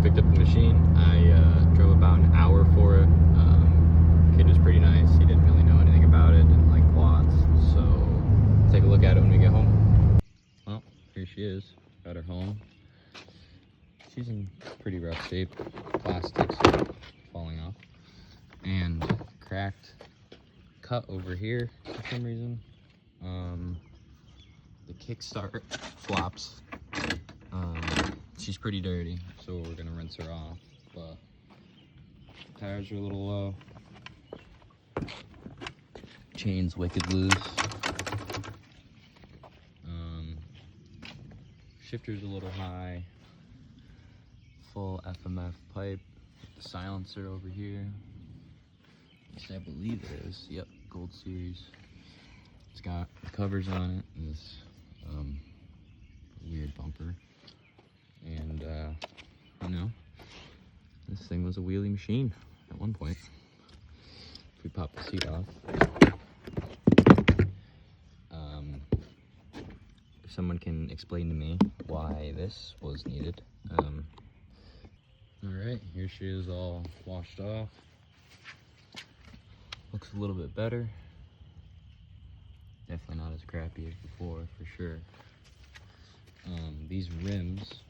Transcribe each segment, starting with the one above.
picked up the machine. I drove about an hour for it. Kid was pretty nice. He didn't really know anything about it, didn't like quads. So take a look at it when we get home. Well, here she is. Got her home. She's in pretty rough shape. Plastics are falling off. And cracked cut over here for some reason. The kickstart flops. She's pretty dirty, so we're gonna rinse her off. But tires are a little low. Chain's wicked loose. Shifter's a little high. Full FMF pipe. The silencer over here. Which I believe it is. Yep, Gold Series. It's got covers on it. And this weird bumper. And you know, this thing was a wheelie machine at one point. If we pop the seat off. If someone can explain to me why this was needed. Alright, here she is all washed off. Looks a little bit better. Definitely not as crappy as before, for sure. These rims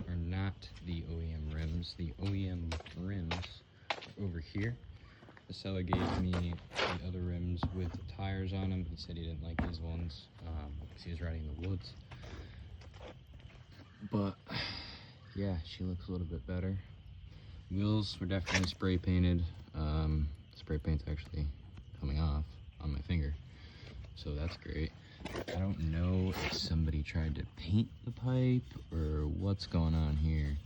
are not the OEM rims. The OEM rims are over here. The seller gave me the other rims with tires on them. He said he didn't like these ones because he was riding in the woods. But yeah, she looks a little bit better. Wheels were definitely spray painted. Spray paint's actually coming off on my finger, so that's great. I don't know if somebody tried to paint the pipe or what's going on here,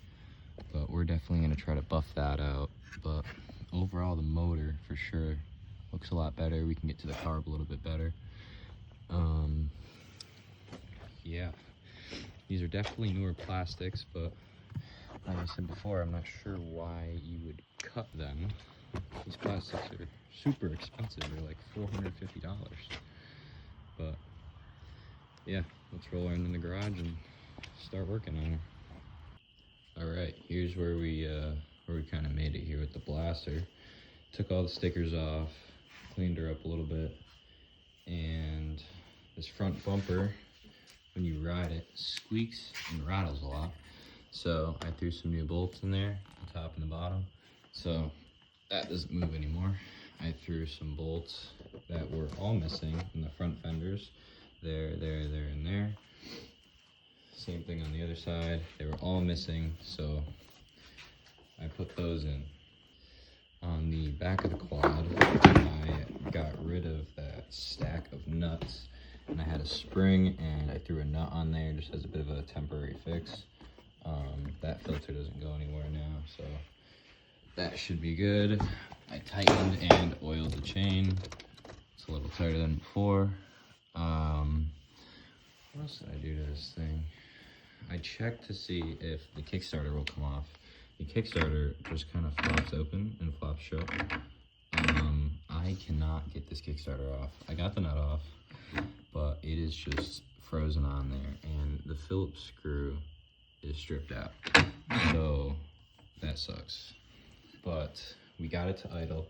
but we're definitely going to try to buff that out. But overall, the motor for sure looks a lot better. We can get to the carb a little bit better. Yeah, these are definitely newer plastics, but like I said before, I'm not sure why you would cut them. These plastics are super expensive. They're like $450. But yeah, let's roll her in the garage and start working on her. All right, here's where we kind of made it here with the blaster. Took all the stickers off, cleaned her up a little bit, and this front bumper, when you ride it, squeaks and rattles a lot. So I threw some new bolts in there, the top and the bottom. So that doesn't move anymore. I threw some bolts that were all missing in the front fenders. There, and there. Same thing on the other side. They were all missing, so I put those in. On the back of the quad, I got rid of that stack of nuts, and I had a spring, and I threw a nut on there just as a bit of a temporary fix. That filter doesn't go anywhere now, so that should be good. I tightened and oiled the chain. It's a little tighter than before. What else did I do to this thing? I checked to see if the Kickstarter will come off. The Kickstarter just kind of flops open and flops shut. I cannot get this Kickstarter off. I got the nut off, but it is just frozen on there, and the Phillips screw is stripped out. So that sucks. But we got it to idle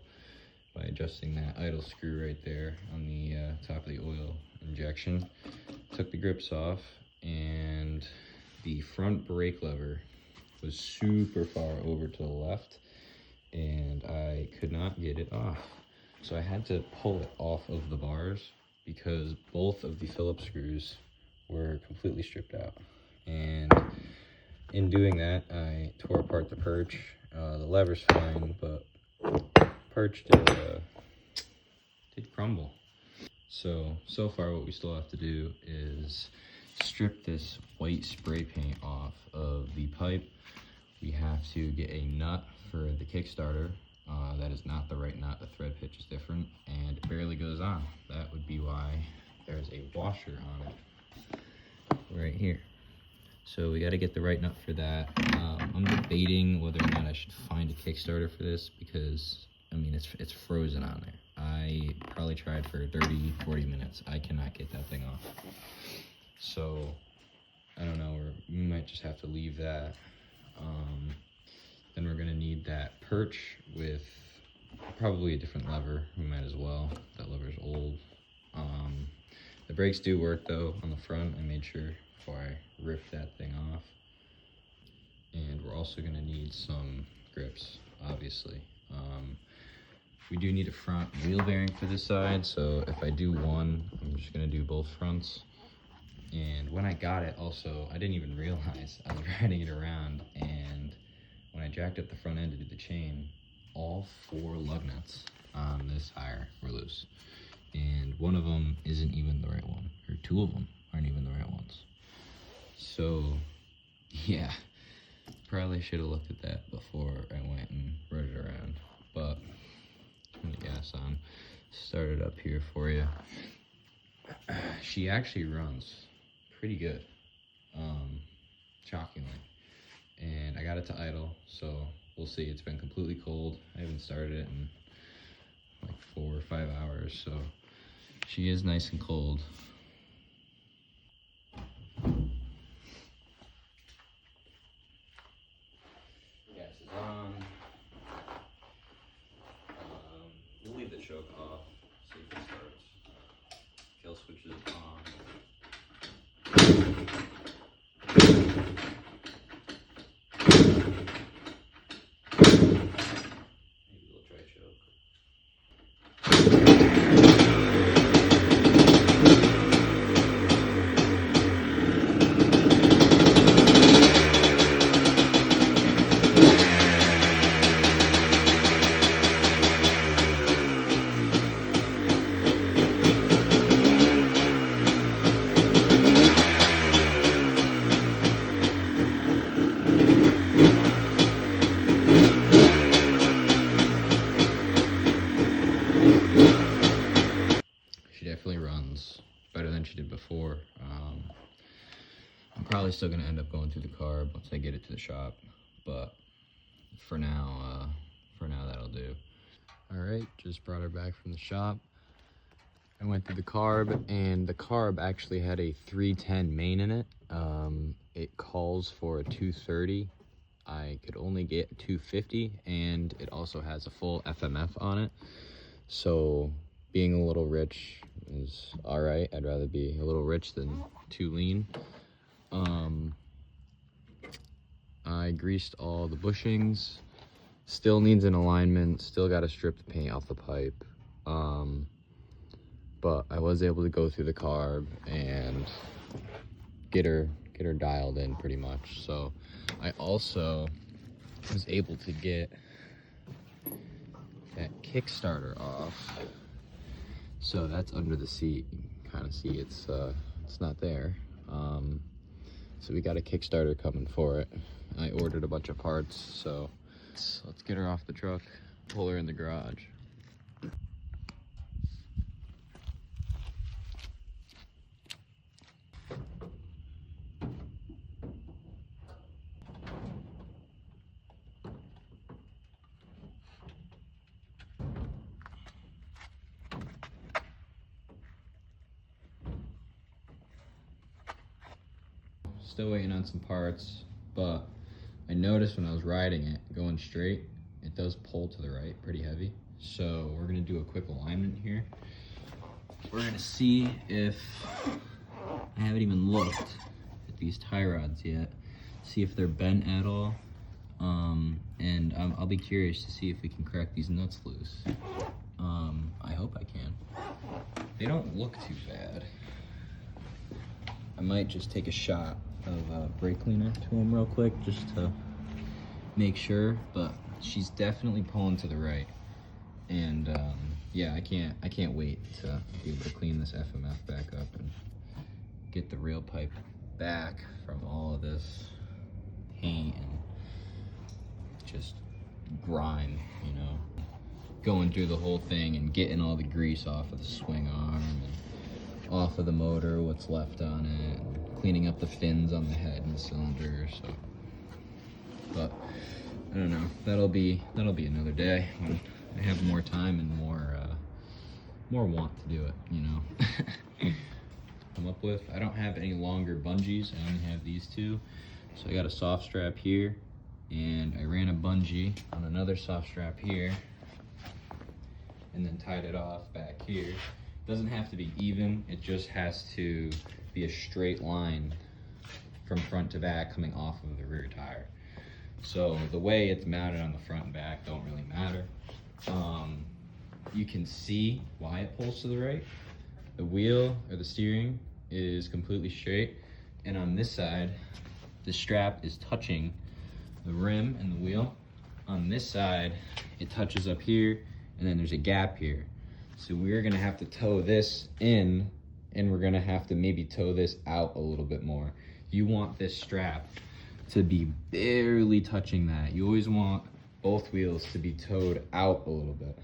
by adjusting that idle screw right there on the top of the oil injection. Took the grips off, and the front brake lever was super far over to the left, and I could not get it off. So I had to pull it off of the bars because both of the Phillips screws were completely stripped out. And in doing that, I tore apart the perch. The lever's fine, but perch did crumble. So far what we still have to do is strip this white spray paint off of the pipe. We have to get a nut for the Kickstarter. That is not the right nut. The thread pitch is different, and it barely goes on. That would be why there's a washer on it right here. So we got to get the right nut for that. I'm debating whether or not I should find a Kickstarter for this, because I mean it's frozen on there. I probably tried for 30-40 minutes. I cannot get that thing off. So I don't know, or we might just have to leave that. perch with probably a different lever. We might as well. That lever's old. The brakes do work though on the front. I made sure before I ripped that thing off. And we're also gonna need some grips, obviously. We do need a front wheel bearing for this side, so if I do one, I'm just gonna do both fronts. And when I got it also, I didn't even realize I was riding it around, and when I jacked up the front end to do the chain, all 4 lug nuts on this tire were loose. And one of them isn't even the right one, or 2 of them aren't even the right ones. So, yeah, probably should have looked at that before I went and rode it around, but turn the gas on, start it up here for you. She actually runs pretty good, shockingly. And I got it to idle, so we'll see. It's been completely cold. I haven't started it in like 4 or 5 hours, so she is nice and cold. Gas is on. We'll leave the choke off, see if it starts. Kill switch is on. Maybe we'll try choke. She definitely runs better than she did before. I'm probably still gonna end up going through the carb once I get it to the shop, but for now that'll do. All right, just brought her back from the shop. I went through the carb, and the carb actually had a 310 main in it. It calls for a 230. I could only get 250, and it also has a full FMF on it. So being a little rich is all right. I'd rather be a little rich than too lean. I greased all the bushings. Still needs an alignment. Still got to strip the paint off the pipe. But I was able to go through the carb and get her dialed in pretty much. So I also was able to get that Kickstarter off. So that's under the seat. You can kind of see it's not there. So we got a Kickstarter coming for it. I ordered a bunch of parts, so let's get her off the truck, pull her in the garage. Still waiting on some parts, but I noticed when I was riding it, going straight, it does pull to the right pretty heavy. So we're gonna do a quick alignment here. We're gonna see if, I haven't even looked at these tie rods yet, see if they're bent at all. And I'll be curious to see if we can crack these nuts loose. I hope I can. They don't look too bad. I might just take a shot of brake cleaner to them real quick just to make sure, but she's definitely pulling to the right. And yeah, I can't wait to be able to clean this FMF back up and get the rail pipe back from all of this paint and just grime, you know, going through the whole thing and getting all the grease off of the swing arm and off of the motor, what's left on it, and cleaning up the fins on the head and the cylinder. So, but I don't know, that'll be another day when I have more time and more want to do it, you know. Come up with, I don't have any longer bungees, I only have these two. So I got a soft strap here and I ran a bungee on another soft strap here and then tied it off back here. It doesn't have to be even, it just has to be a straight line from front to back coming off of the rear tire. So the way it's mounted on the front and back don't really matter. You can see why it pulls to the right. The wheel or the steering is completely straight, and on this side the strap is touching the rim and the wheel. On this side it touches up here, and then there's a gap here. So we're gonna have to tow this in, and we're gonna have to maybe tow this out a little bit more. You want this strap to be barely touching that. You always want both wheels to be towed out a little bit,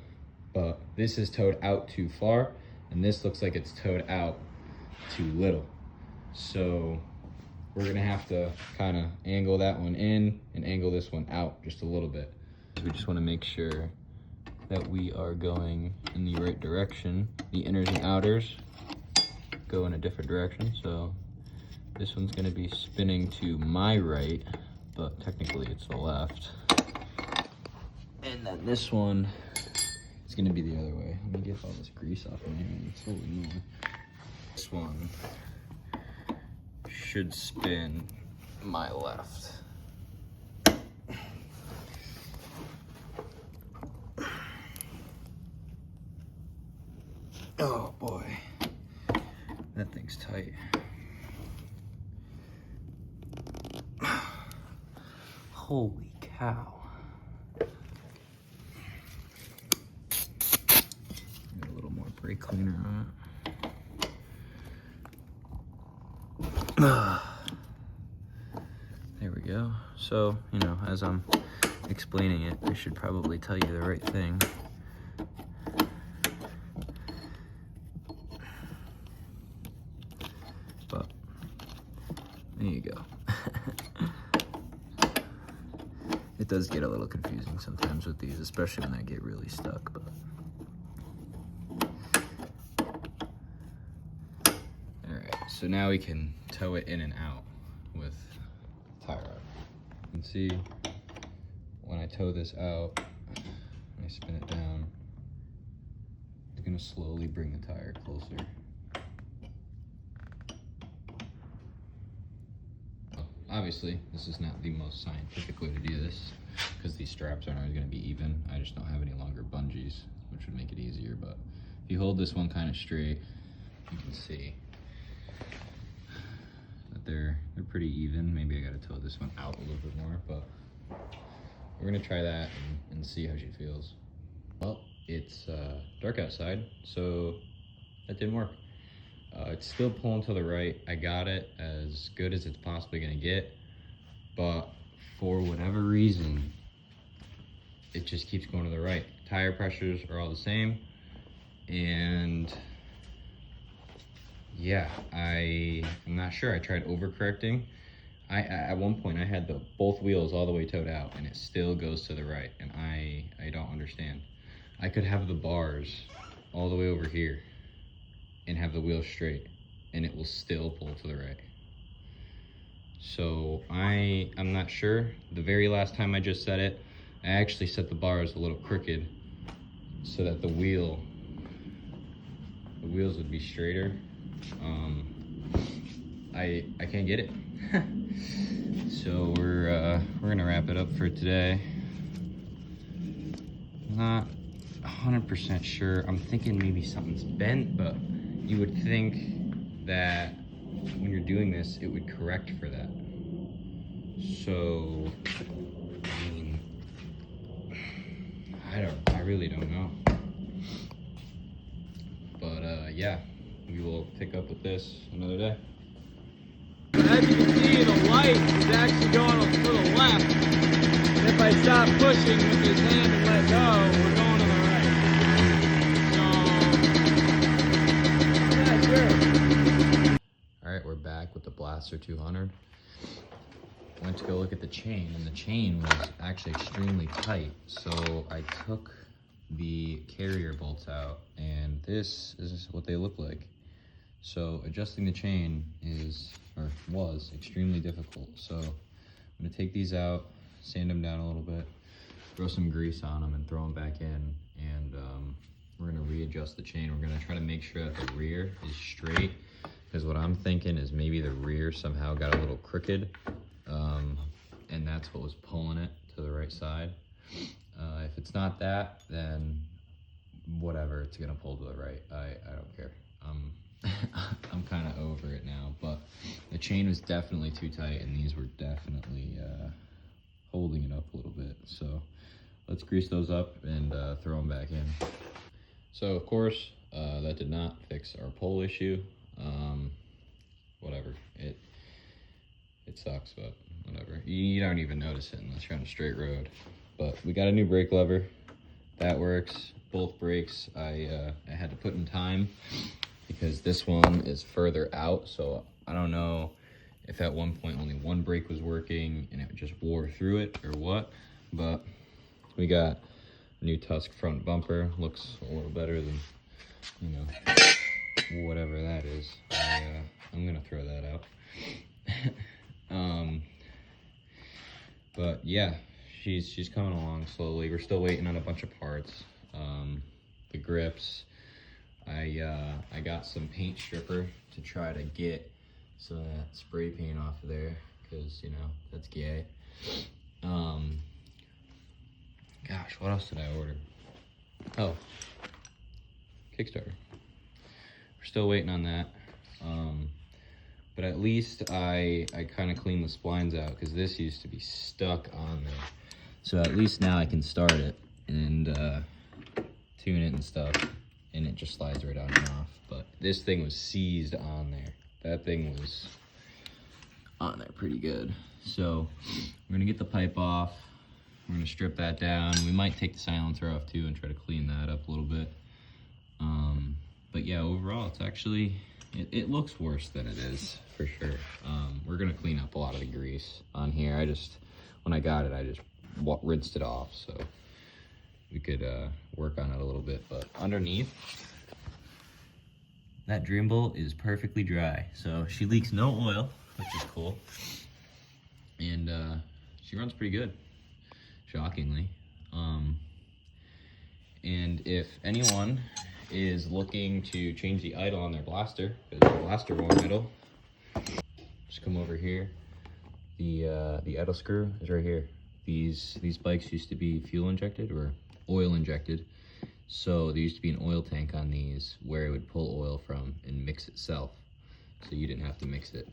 but this is towed out too far, and this looks like it's towed out too little. So we're gonna have to kind of angle that one in and angle this one out just a little bit. We just want to make sure that we are going in the right direction. The inners and outers go in a different direction, so this one's gonna be spinning to my right, but technically it's the left. And then this one is gonna be the other way. Let me get all this grease off in here. It's so annoying. This one should spin my left. Oh boy, that thing's tight. Holy cow. Get a little more brake cleaner on it. There we go. So, you know, as I'm explaining it, I should probably tell you the right thing. But there you go. It does get a little confusing sometimes with these, especially when I get really stuck, but all right, so now we can tow it in and out with tire rod. You can see when I tow this out, when I spin it down, it's gonna slowly bring the tire closer. Obviously, this is not the most scientific way to do this because these straps aren't always going to be even. I just don't have any longer bungees, which would make it easier. But if you hold this one kind of straight, you can see that they're pretty even. Maybe I got to tow this one out a little bit more, but we're going to try that and see how she feels. Well, it's dark outside, so that didn't work. It's still pulling to the right. I got it as good as it's possibly gonna get, but for whatever reason, it just keeps going to the right. Tire pressures are all the same, and yeah, I'm not sure. I tried overcorrecting. At one point I had both wheels all the way towed out, and it still goes to the right, and I don't understand. I could have the bars all the way over here and have the wheel straight, and it will still pull to the right. So I'm not sure. The very last time I just set it, I actually set the bars a little crooked so that the wheels would be straighter. I can't get it. So we're gonna wrap it up for today. Not 100% sure. I'm thinking maybe something's bent, but you would think that when you're doing this, it would correct for that. So, I mean, I really don't know. But yeah, we will pick up with this another day. As you can see, the light is actually going to the left. And if I stop pushing with this hand and let go, we're going to the All right, we're back with the Blaster 200. Went to go look at the chain, and the chain was actually extremely tight. So I took the carrier bolts out, and this is what they look like. So adjusting the chain was extremely difficult. So I'm gonna take these out, sand them down a little bit, throw some grease on them and throw them back in, and we're gonna readjust the chain. We're gonna try to make sure that the rear is straight, because what I'm thinking is maybe the rear somehow got a little crooked, and that's what was pulling it to the right side. If it's not that, then whatever, it's gonna pull to the right. I don't care. I'm kind of over it now, but the chain was definitely too tight, and these were definitely holding it up a little bit. So let's grease those up and throw them back in. So of course, that did not fix our pole issue. Whatever, it sucks, but whatever. You don't even notice it unless you're on a straight road. But we got a new brake lever, that works. Both brakes I had to put in time because this one is further out, so I don't know if at one point only one brake was working and it just wore through it or what, but we got a new Tusk front bumper. Looks a little better than, you know, whatever that is. I'm gonna throw that out. But yeah, she's coming along slowly. We're still waiting on a bunch of parts. The grips, I got some paint stripper to try to get some of that spray paint off of there, because you know that's gay. Gosh, what else did I order? Oh, Kickstarter. We're still waiting on that. But at least I kind of cleaned the splines out, because this used to be stuck on there. So at least now I can start it and tune it and stuff, and it just slides right on and off. But this thing was seized on there. That thing was on there pretty good. So we're gonna get the pipe off. We're gonna strip that down. We might take the silencer off too and try to clean that up a little bit. But yeah, overall, it's actually, it looks worse than it is, for sure. We're gonna clean up a lot of the grease on here. When I got it, I just rinsed it off, so we could work on it a little bit. But underneath, that dream bolt is perfectly dry. So she leaks no oil, which is cool. And she runs pretty good, shockingly. And if anyone is looking to change the idle on their blaster, because the blaster won't idle, just come over here. The idle screw is right here. These bikes used to be fuel injected or oil injected, so there used to be an oil tank on these where it would pull oil from and mix itself, so you didn't have to mix it.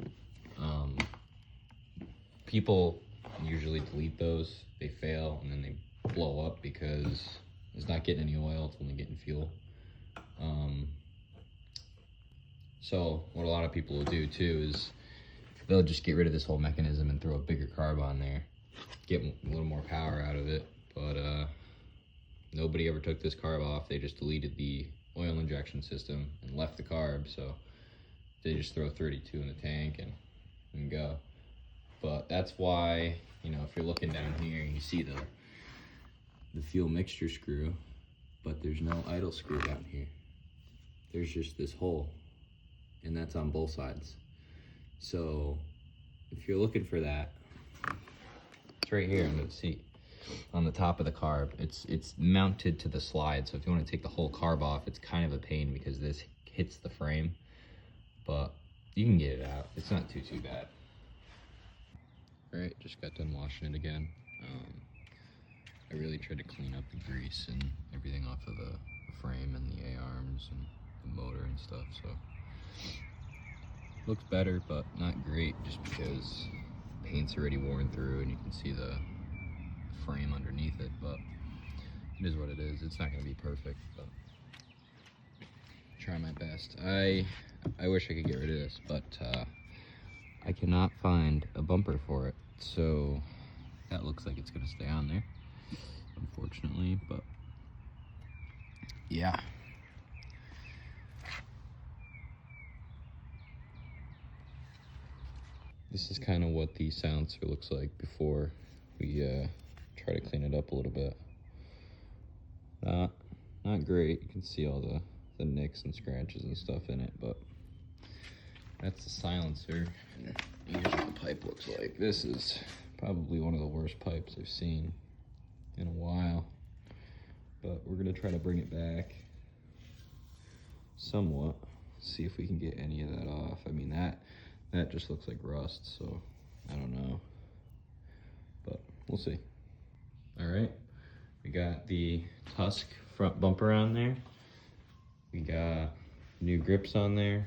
People usually delete those, they fail, and then they blow up because it's not getting any oil, it's only getting fuel. So what a lot of people will do too is they'll just get rid of this whole mechanism and throw a bigger carb on there, get a little more power out of it. But nobody ever took this carb off. They just deleted the oil injection system and left the carb, so they just throw 32 in the tank and go. But that's why, you know, if you're looking down here, you see the fuel mixture screw, but there's no idle screw down here. There's just this hole, and that's on both sides. So if you're looking for that, it's right here under the seat, on the top of the carb. It's mounted to the slide, so if you want to take the whole carb off, it's kind of a pain because this hits the frame, but you can get it out. It's not too bad. All right, just got done washing it again. I really tried to clean up the grease and everything off of the frame and the A-arms and the motor and stuff, so looks better, but not great, just because paint's already worn through and you can see the frame underneath it. But it is what it is. It's not going to be perfect, but try my best. I wish I could get rid of this, but I cannot find a bumper for it, so that looks like it's going to stay on there, unfortunately. But yeah, this is kind of what the silencer looks like before we try to clean it up a little bit. Not great. You can see all the nicks and scratches and stuff in it, but that's the silencer. And here's what the pipe looks like. This is probably one of the worst pipes I've seen in a while. But we're gonna try to bring it back somewhat. See if we can get any of that off. I mean, that just looks like rust, so I don't know. But we'll see. All right, we got the Tusk front bumper on there. We got new grips on there.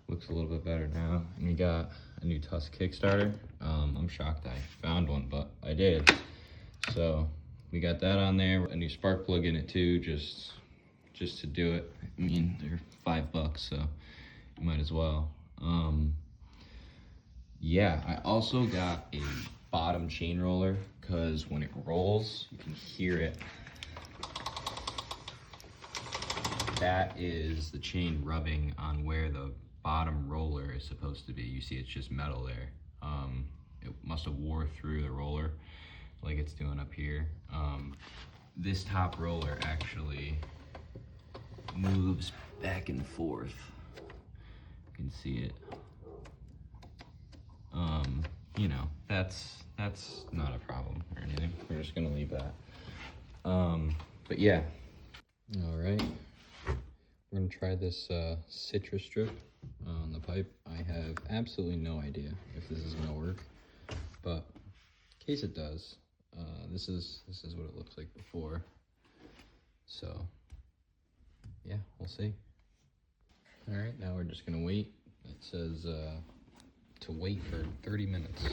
Looks a little bit better now. And we got a new Tusk Kickstarter. I'm shocked I found one, but I did. So we got that on there. A new spark plug in it too, just to do it. I mean, they're $5, so you might as well. Yeah, I also got a bottom chain roller, because when it rolls, you can hear it. That is the chain rubbing on where the bottom roller is supposed to be. You see it's just metal there. It must have wore through the roller like it's doing up here. This top roller actually moves back and forth. You can see it. You know, that's not a problem or anything. We're just gonna leave that. But yeah. All right. We're gonna try this citrus strip on the pipe. I have absolutely no idea if this is gonna work, but in case it does, this is what it looks like before. So yeah, we'll see. All right, now we're just gonna wait. It says to wait for 30 minutes.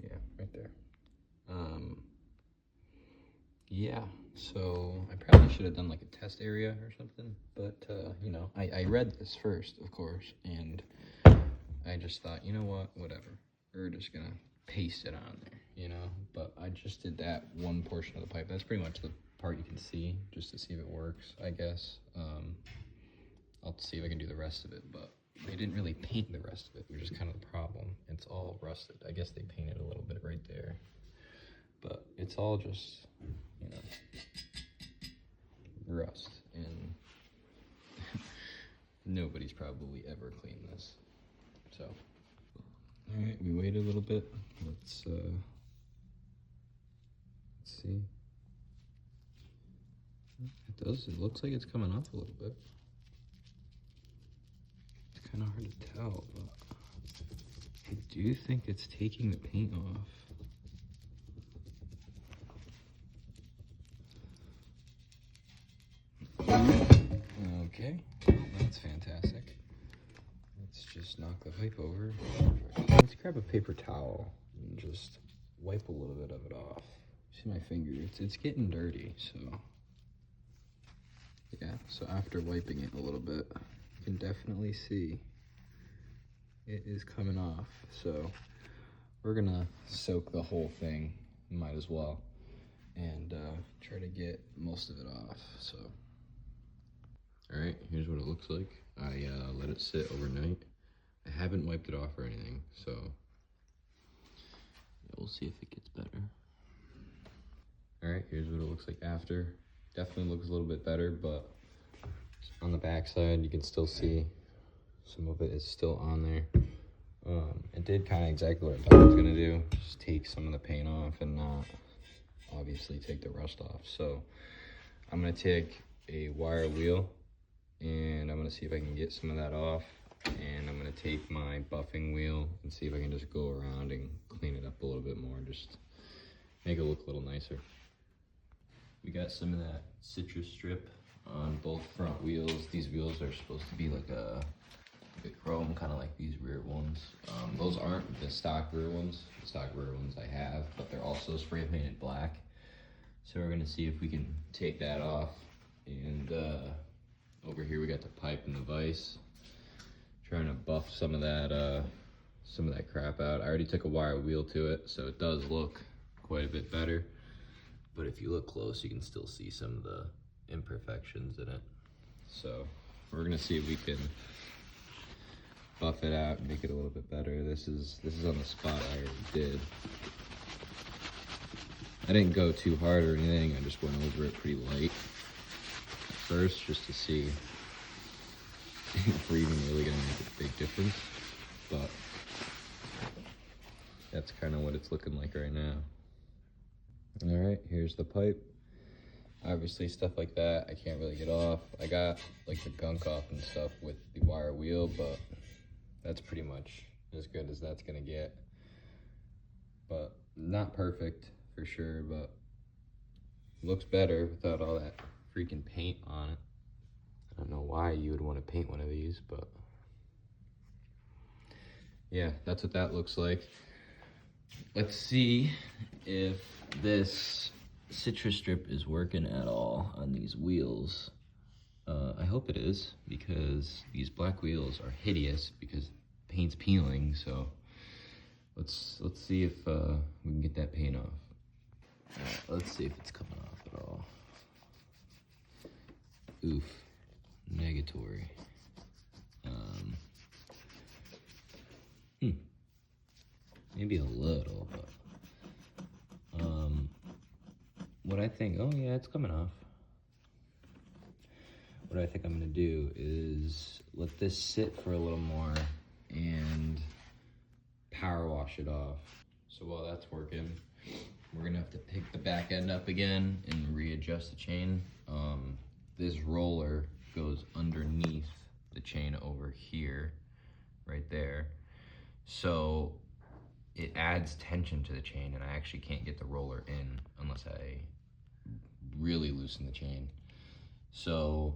Yeah, right there. Yeah, so I probably should have done like a test area or something, but you know, I read this first, of course, and I just thought, you know what, whatever. We're just gonna paste it on there, you know, but I just did that one portion of the pipe. That's pretty much the part you can see, just to see if it works, I guess. I'll see if I can do the rest of it, but they didn't really paint the rest of it, which is kind of the problem. It's all rusted. I guess they painted a little bit right there, but it's all just, you know, rust, and nobody's probably ever cleaned this. So, all right, we waited a little bit. Let's see. It looks like it's coming off a little bit. It's kind of hard to tell, but I do think it's taking the paint off. Okay, that's fantastic. Let's just knock the pipe over. Let's grab a paper towel and just wipe a little bit of it off. See my finger, it's getting dirty, so yeah, so after wiping it a little bit, you can definitely see it is coming off. So we're gonna soak the whole thing, might as well, and try to get most of it off. So all right, here's what it looks like. I let it sit overnight. I haven't wiped it off or anything, so yeah, we'll see if it gets better. All right, here's what it looks like after. Definitely looks a little bit better, but on the back side, you can still see some of it is still on there. It did kind of exactly what I thought it was gonna do. Just take some of the paint off and not obviously take the rust off. So I'm gonna take a wire wheel and I'm gonna see if I can get some of that off. And I'm gonna take my buffing wheel and see if I can just go around and clean it up a little bit more, just make it look a little nicer. We got some of that citrus strip on both front wheels. These wheels are supposed to be like a chrome, kind of like these rear ones. Those aren't the stock rear ones. The stock rear ones I have, but they're also spray painted black. So we're gonna see if we can take that off. And over here we got the pipe and the vise. Trying to buff some of that crap out. I already took a wire wheel to it, so it does look quite a bit better. But if you look close, you can still see some of the imperfections in it. So we're gonna see if we can buff it out and make it a little bit better. This is on the spot I already did. I didn't go too hard or anything. I just went over it pretty light first, just to see if we're even really gonna make a big difference. But that's kind of what it's looking like right now. All right, here's the pipe. Obviously stuff like that I can't really get off. I got like the gunk off and stuff with the wire wheel, but that's pretty much as good as that's gonna get. But not perfect for sure, but looks better without all that freaking paint on it. I don't know why you would want to paint one of these, but yeah, that's what that looks like. Let's see if this citrus strip is working at all on these wheels. I hope it is, because these black wheels are hideous because paint's peeling. So let's see if we can get that paint off. All right, let's see if it's coming off at all. Oof, negatory. Maybe a little, but what I think, oh yeah, it's coming off. What I think I'm gonna do is let this sit for a little more and power wash it off. So while that's working, we're gonna have to pick the back end up again and readjust the chain. This roller goes underneath the chain over here, right there. So it adds tension to the chain, and I actually can't get the roller in unless I really loosen the chain. So,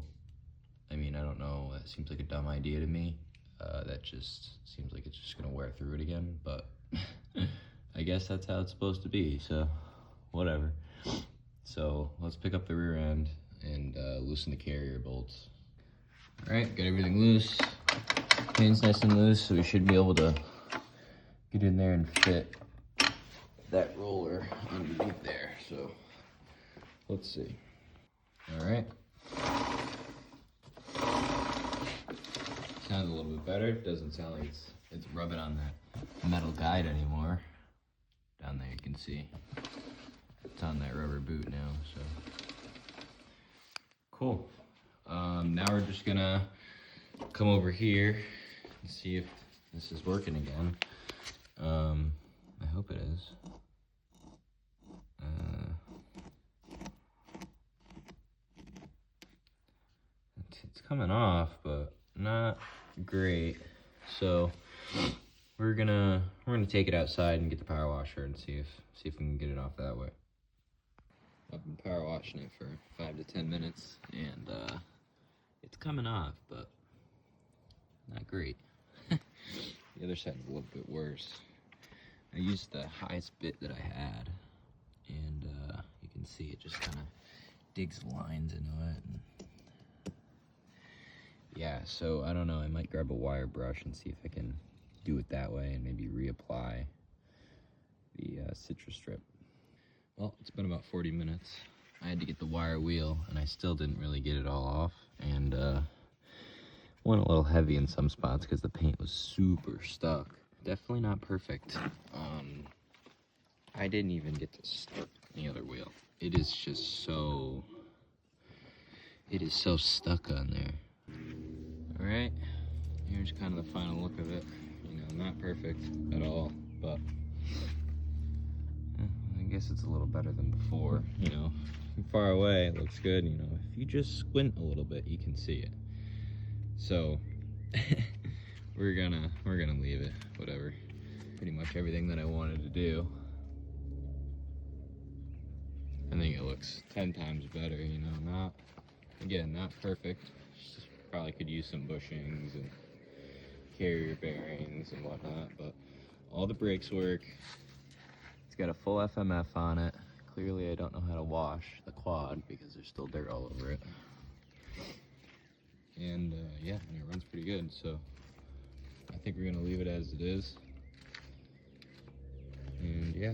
I mean, I don't know, that seems like a dumb idea to me. That just seems like it's just gonna wear through it again, but I guess that's how it's supposed to be, so whatever. So let's pick up the rear end and loosen the carrier bolts. All right, got everything loose. Chain's nice and loose, so we should be able to get in there and fit that roller underneath there. So let's see. All right. Sounds a little bit better. Doesn't sound like it's rubbing on that metal guide anymore. Down there you can see it's on that rubber boot now. So cool. Now we're just gonna come over here and see if this is working again. I hope it is. It's coming off, but not great. So we're gonna take it outside and get the power washer and see if we can get it off that way. I've been power washing it for 5 to 10 minutes, and it's coming off, but not great. The other side is a little bit worse. I used the highest bit that I had, and you can see it just kind of digs lines into it. And yeah, so I don't know, I might grab a wire brush and see if I can do it that way and maybe reapply the citrus strip. Well, it's been about 40 minutes. I had to get the wire wheel, and I still didn't really get it all off, and went a little heavy in some spots because the paint was super stuck. Definitely not perfect. I didn't even get to start the other wheel. It is just so, it is so stuck on there. All right, here's kind of the final look of it. You know, not perfect at all, but I guess it's a little better than before. You know, from far away it looks good. You know, if you just squint a little bit, you can see it. So we're gonna leave it. Whatever. Pretty much everything that I wanted to do. I think it looks 10 times better. You know, not perfect. Just probably could use some bushings and carrier bearings and whatnot, but all the brakes work. It's got a full FMF on it. Clearly I don't know how to wash the quad because there's still dirt all over it. And yeah, and it runs pretty good, so I think we're gonna leave it as it is. And yeah.